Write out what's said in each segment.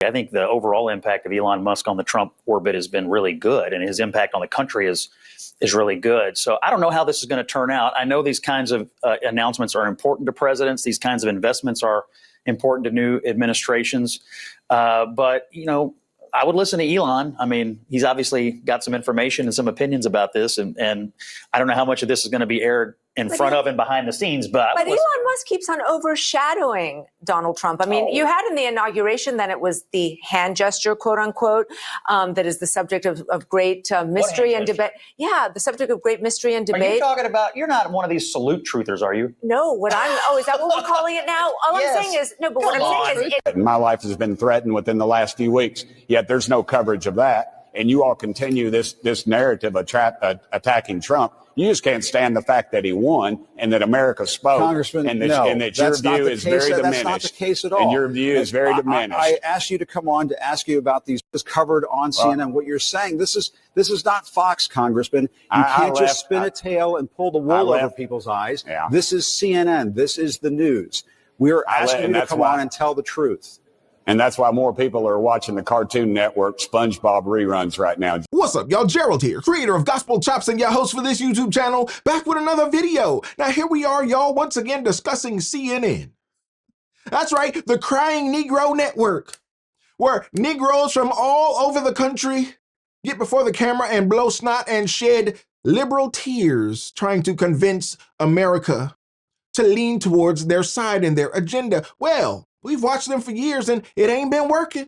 I think the overall impact of Elon Musk on the Trump orbit has been really good, and his impact on the country is really good. So I don't know how this is going to turn out. I know these kinds of announcements are important to presidents. These kinds of investments are important to new administrations. But, you know, I would listen to Elon. I mean, he's obviously got some information and some opinions about this, and I don't know how much of this is going to be aired in front of and behind the scenes. But Elon Musk keeps on overshadowing Donald Trump. I mean, you had in the inauguration, then it was the hand gesture, quote unquote, that is the subject of great mystery and debate. Yeah, the subject of great mystery and debate. Are you talking about, you're not one of these salute truthers, are you? No, is that what we're calling it now? All I'm saying is, no, but what I'm saying is... My life has been threatened within the last few weeks, yet there's no coverage of that. And you all continue this narrative attacking Trump. You just can't stand the fact that he won and that America spoke. Congressman, and that your view is very diminished. That's not the case at all. And your view is very diminished. I asked you to come on to ask you about these covered on CNN. What you're saying, this is not Fox, Congressman. You can't just spin a tail and pull the wool over people's eyes. Yeah. This is CNN. This is the news. We're asking you to come on and tell the truth. And that's why more people are watching the Cartoon Network SpongeBob reruns right now. What's up, y'all? Gerald here, creator of Gospel Chops and your host for this YouTube channel, back with another video. Now, here we are, y'all, once again discussing CNN. That's right, the Crying Negro Network, where Negroes from all over the country get before the camera and blow snot and shed liberal tears trying to convince America to lean towards their side and their agenda. Well, we've watched them for years and it ain't been working.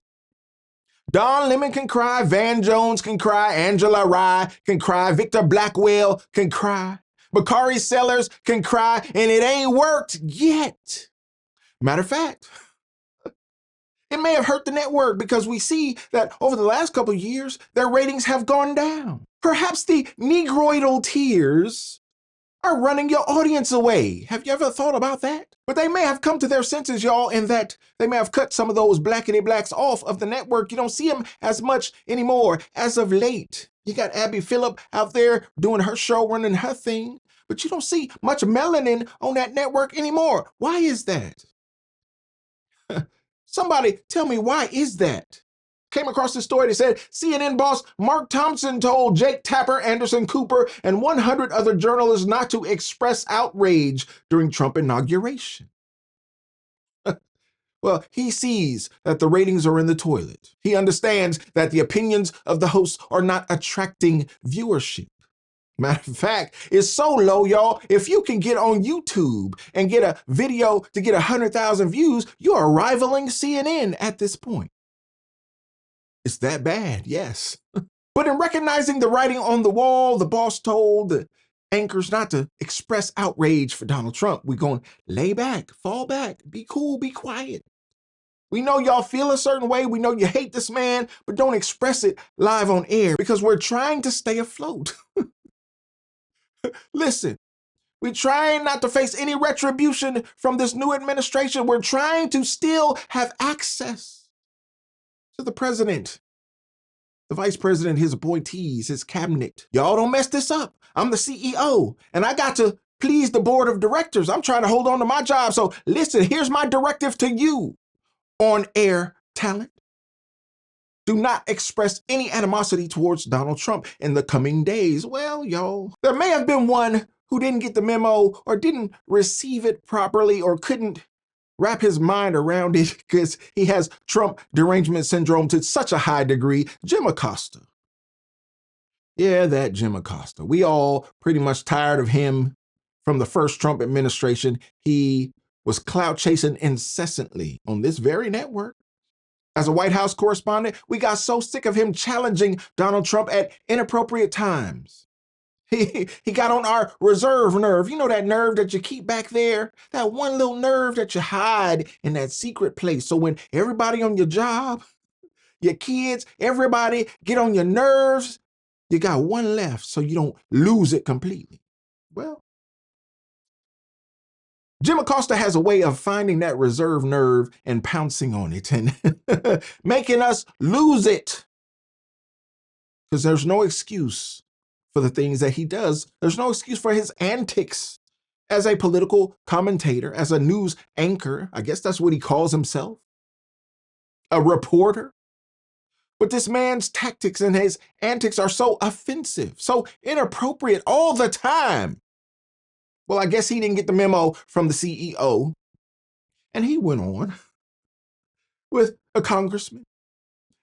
Don Lemon can cry, Van Jones can cry, Angela Rye can cry, Victor Blackwell can cry, Bakari Sellers can cry, and it ain't worked yet. Matter of fact, it may have hurt the network because we see that over the last couple of years, their ratings have gone down. Perhaps the Negroidal tears are running your audience away. Have you ever thought about that? But they may have come to their senses, y'all, in that they may have cut some of those blackity blacks off of the network. You don't see them as much anymore as of late. You got Abby Phillip out there doing her show, running her thing, but you don't see much melanin on that network anymore. Why is that? Somebody tell me, why is that? Came across this story that said CNN boss Mark Thompson told Jake Tapper, Anderson Cooper, and 100 other journalists not to express outrage during Trump inauguration. Well, he sees that the ratings are in the toilet. He understands that the opinions of the hosts are not attracting viewership. Matter of fact, it's so low, y'all, if you can get on YouTube and get a video to get 100,000 views, you are rivaling CNN at this point. It's that bad, yes. But in recognizing the writing on the wall, the boss told the anchors not to express outrage for Donald Trump. We're going to lay back, fall back, be cool, be quiet. We know y'all feel a certain way. We know you hate this man, but don't express it live on air because we're trying to stay afloat. Listen, we're trying not to face any retribution from this new administration. We're trying to still have access to the president, the vice president, his appointees, his cabinet. Y'all don't mess this up. I'm the CEO, and I got to please the board of directors. I'm trying to hold on to my job. So listen, here's my directive to you, on-air talent. Do not express any animosity towards Donald Trump in the coming days. Well, y'all, there may have been one who didn't get the memo or didn't receive it properly or couldn't wrap his mind around it because he has Trump derangement syndrome to such a high degree. Jim Acosta. Yeah, that Jim Acosta. We all pretty much tired of him from the first Trump administration. He was clout chasing incessantly on this very network. As a White House correspondent, we got so sick of him challenging Donald Trump at inappropriate times. He got on our reserve nerve. You know that nerve that you keep back there? That one little nerve that you hide in that secret place. So when everybody on your job, your kids, everybody get on your nerves, you got one left so you don't lose it completely. Well, Jim Acosta has a way of finding that reserve nerve and pouncing on it and making us lose it. Because there's no excuse for the things that he does. There's no excuse for his antics as a political commentator, as a news anchor. I guess that's what he calls himself. a reporter. But this man's tactics and his antics are so offensive, so inappropriate all the time. Well, I guess he didn't get the memo from the CEO. And he went on with a congressman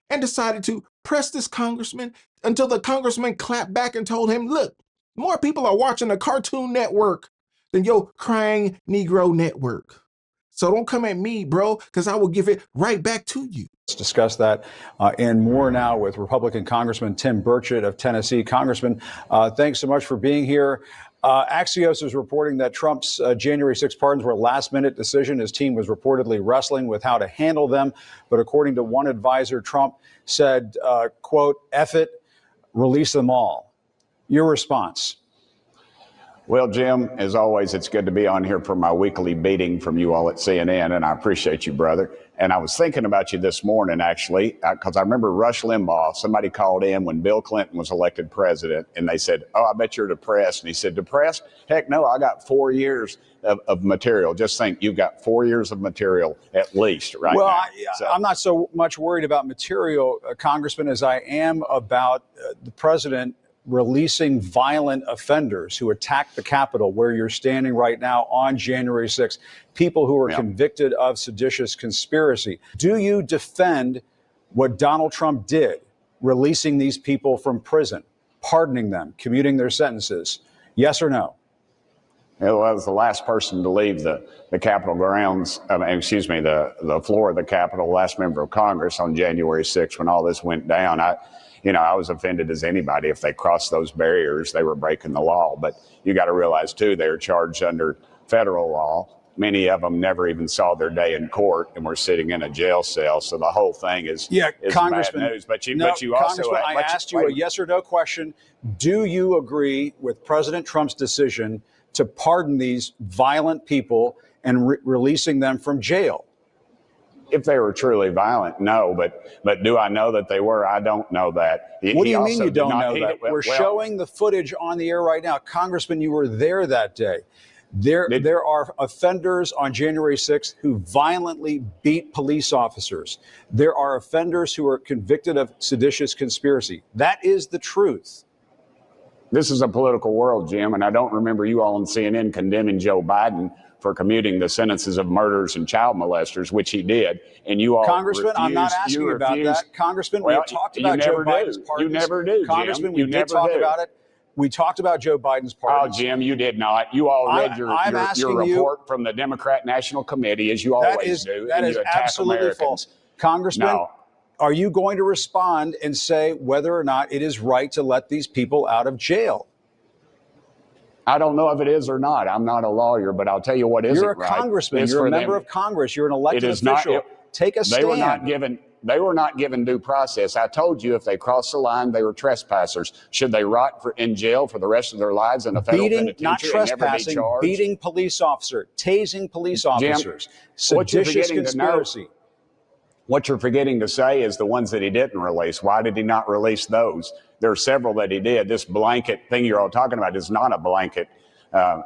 and decided to press this congressman until the congressman clapped back and told him, look, more people are watching the Cartoon Network than your crying Negro network. So don't come at me, bro, because I will give it right back to you. Let's discuss that and more now with Republican Congressman Tim Burchett of Tennessee. Congressman, thanks so much for being here. Axios is reporting that Trump's January 6 pardons were a last-minute decision. His team was reportedly wrestling with how to handle them. But according to one advisor, Trump said, quote, F it, release them all. Your response? Well, Jim, as always, it's good to be on here for my weekly beating from you all at CNN, and I appreciate you, brother. And I was thinking about you this morning, actually, because I remember Rush Limbaugh, somebody called in when Bill Clinton was elected president, and they said, oh, I bet you're depressed. And he said, depressed? Heck no, I got 4 years of material. Just think, you've got 4 years of material at least, right? Well, now. I'm not so much worried about material, Congressman, as I am about the president releasing violent offenders who attacked the Capitol, where you're standing right now on January 6th, people who are convicted of seditious conspiracy. Do you defend what Donald Trump did, releasing these people from prison, pardoning them, commuting their sentences? Yes or no? I was the last person to leave the Capitol grounds, the floor of the Capitol, last member of Congress on January 6th when all this went down. I was offended as anybody. If they crossed those barriers, they were breaking the law. But you got to realize, too, they were charged under federal law. Many of them never even saw their day in court and were sitting in a jail cell. So the whole thing is Congressman, bad news. But you Congressman, also, I asked you a yes or no question. Do you agree with President Trump's decision to pardon these violent people and releasing them from jail? If they were truly violent, no. But do I know that they were? I don't know that. What do you mean you don't know that? We're showing the footage on the air right now. Congressman, you were there that day. There are offenders on January 6th who violently beat police officers. There are offenders who are convicted of seditious conspiracy. That is the truth. This is a political world, Jim, and I don't remember you all on CNN condemning Joe Biden for commuting the sentences of murderers and child molesters, which he did. And you all Congressman, I'm not asking about that. Congressman, we talked about Joe Biden's pardons. You never do, Congressman, Jim. we did talk about it. We talked about Joe Biden's pardons. Oh, Jim, you did not. You all read your report from the Democrat National Committee, as you always do. That is absolutely false. Congressman, are you going to respond and say whether or not it is right to let these people out of jail? I don't know if it is or not. I'm not a lawyer, but I'll tell you what isn't right. You're a congressman. You're a member of Congress. You're an elected official. Take a stand. They were not given due process. I told you if they crossed the line, they were trespassers. Should they rot in jail for the rest of their lives in a federal penitentiary not trespassing, and never be charged? Beating police officer, tasing police officers, seditious conspiracy. What you're forgetting to say is the ones that he didn't release. Why did he not release those? There are several that he did. This blanket thing you're all talking about is not a blanket.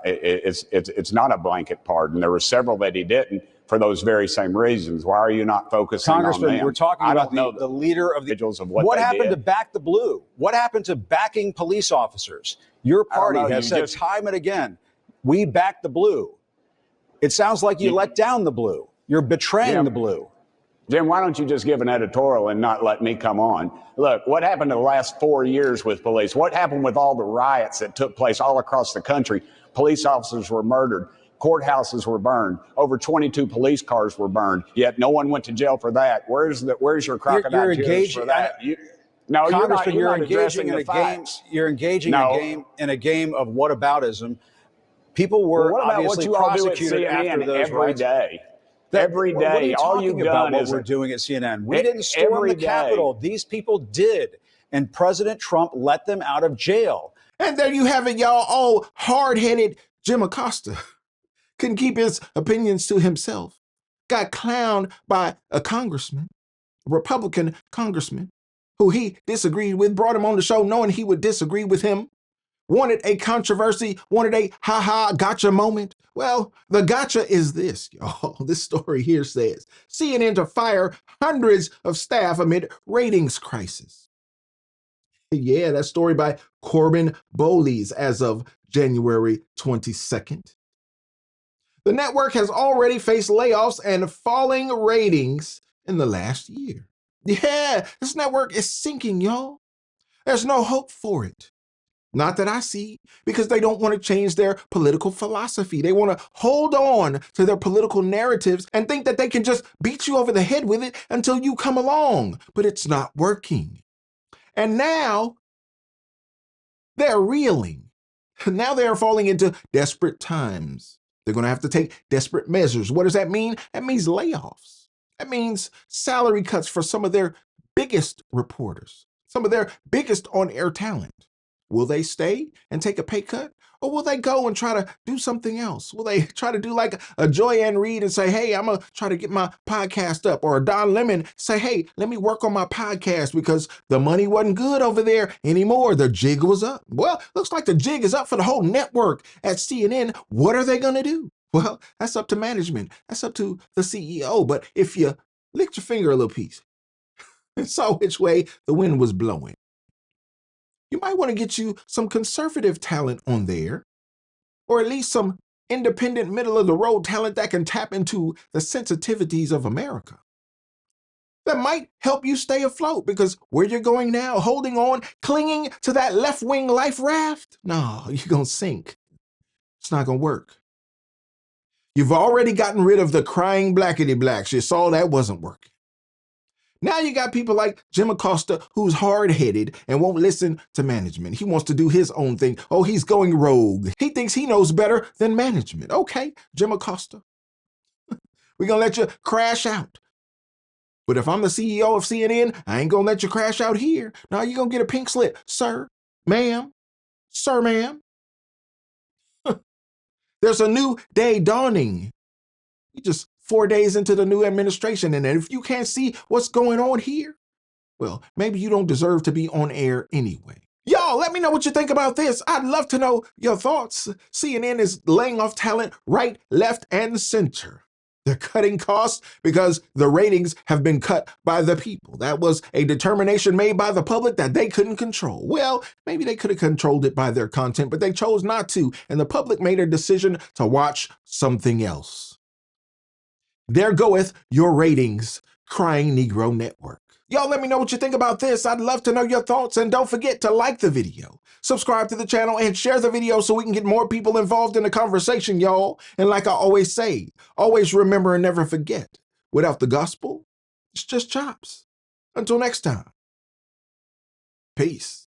It's not a blanket pardon. There were several that he didn't for those very same reasons. Why are you not focusing on them? Congressman, we're talking about the leader of the individuals of what happened to back the blue? What happened to backing police officers? Your party has said time and again, we back the blue. It sounds like you let down the blue. You're betraying the blue. Jim, why don't you just give an editorial and not let me come on? Look, what happened in the last 4 years with police? What happened with all the riots that took place all across the country? Police officers were murdered. Courthouses were burned. Over 22 police cars were burned. Yet no one went to jail for that. Where's your crocodile tears for that? No, Congressman, you're engaging in a game. You're engaging in a game of whataboutism. People were obviously prosecuted after those every day. Every day, all you've done is what we're doing at CNN. We didn't storm the Capitol. These people did, and President Trump let them out of jail. And there you have it, y'all. Oh, hard-headed Jim Acosta couldn't keep his opinions to himself. Got clowned by a congressman, a Republican congressman, who he disagreed with. Brought him on the show knowing he would disagree with him. Wanted a controversy, wanted a ha-ha gotcha moment? Well, the gotcha is this, y'all. This story here says, CNN to fire hundreds of staff amid ratings crisis. Yeah, that story by Corbin Bowles as of January 22nd. The network has already faced layoffs and falling ratings in the last year. Yeah, this network is sinking, y'all. There's no hope for it. Not that I see, because they don't want to change their political philosophy. They want to hold on to their political narratives and think that they can just beat you over the head with it until you come along. But it's not working. And now they're reeling. Now they are falling into desperate times. They're going to have to take desperate measures. What does that mean? That means layoffs. That means salary cuts for some of their biggest reporters, some of their biggest on-air talent. Will they stay and take a pay cut? Or will they go and try to do something else? Will they try to do like a Joy Ann Reid and say, hey, I'm going to try to get my podcast up? Or a Don Lemon say, hey, let me work on my podcast because the money wasn't good over there anymore. The jig was up. Well, looks like the jig is up for the whole network at CNN. What are they going to do? Well, that's up to management. That's up to the CEO. But if you licked your finger a little piece and saw which way the wind was blowing, you might want to get you some conservative talent on there, or at least some independent, middle-of-the-road talent that can tap into the sensitivities of America. That might help you stay afloat, because where you're going now, holding on, clinging to that left-wing life raft, no, you're going to sink. It's not going to work. You've already gotten rid of the crying blackety blacks. You saw that wasn't working. Now you got people like Jim Acosta, who's hard-headed and won't listen to management. He wants to do his own thing. Oh, he's going rogue. He thinks he knows better than management. Okay, Jim Acosta. We're going to let you crash out. But if I'm the CEO of CNN, I ain't going to let you crash out here. Now you're going to get a pink slip. Sir, ma'am, sir, ma'am. There's a new day dawning. You just 4 days into the new administration, and if you can't see what's going on here, well, maybe you don't deserve to be on air anyway. Y'all, let me know what you think about this. I'd love to know your thoughts. CNN is laying off talent right, left, and center. They're cutting costs because the ratings have been cut by the people. That was a determination made by the public that they couldn't control. Well, maybe they could have controlled it by their content, but they chose not to, and the public made a decision to watch something else. There goeth your ratings, crying Negro Network. Y'all let me know what you think about this. I'd love to know your thoughts, and don't forget to like the video, subscribe to the channel, and share the video so we can get more people involved in the conversation, y'all. And like I always say, always remember and never forget, without the gospel, it's just chops. Until next time, peace.